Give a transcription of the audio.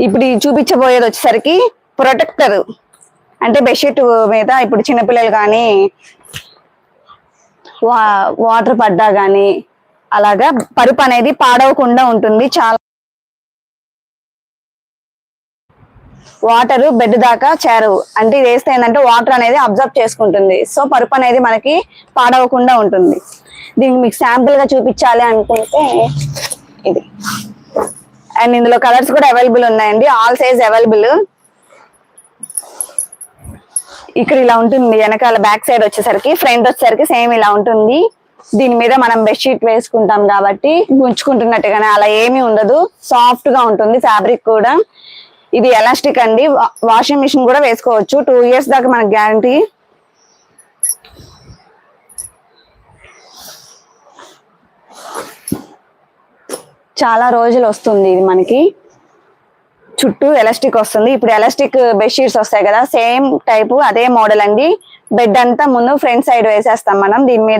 ఇప్పుడు ఈ చూపించబోయేది వచ్చేసరికి ప్రొటెక్టర్. అంటే బెడ్షీట్ మీద ఇప్పుడు చిన్నపిల్లలు కానీ వాటర్ పడ్డా గానీ అలాగా పరుపు అనేది పాడవకుండా ఉంటుంది. చాలా వాటర్ బెడ్ దాకా చేరవు. అంటే ఇది వేస్తే ఏంటంటే వాటర్ అనేది అబ్జర్వ్ చేసుకుంటుంది. సో పరుపు అనేది మనకి పాడవకుండా ఉంటుంది. దీనికి మీకు శాంపుల్ గా చూపించాలి అనుకుంటే ఇది. అండ్ ఇందులో కలర్స్ కూడా అవైలబుల్ ఉన్నాయండి. All size available. ఇక్కడ ఇలా ఉంటుంది. వెనకాల బ్యాక్ సైడ్ వచ్చేసరికి, ఫ్రంట్ వచ్చేసరికి సేమ్ ఇలా ఉంటుంది. దీని మీద మనం బెడ్షీట్ వేసుకుంటాం కాబట్టి గుంచుకుంటున్నట్టుగానే అలా ఏమీ ఉండదు. సాఫ్ట్ గా ఉంటుంది ఫ్యాబ్రిక్ కూడా. ఇది ఎలాస్టిక్ అండి. వాషింగ్ మిషన్ కూడా వేసుకోవచ్చు. 2 years దాకా మనకు గ్యారంటీ. చాలా రోజులు వస్తుంది ఇది మనకి. చుట్టూ ఎలాస్టిక్ వస్తుంది. ఇప్పుడు ఎలాస్టిక్ బెడ్షీట్స్ వస్తాయి కదా, సేమ్ టైపు అదే మోడల్ అండి. బెడ్ అంతా ముందు ఫ్రంట్ సైడ్ వేసేస్తాం మనం. దీని మీద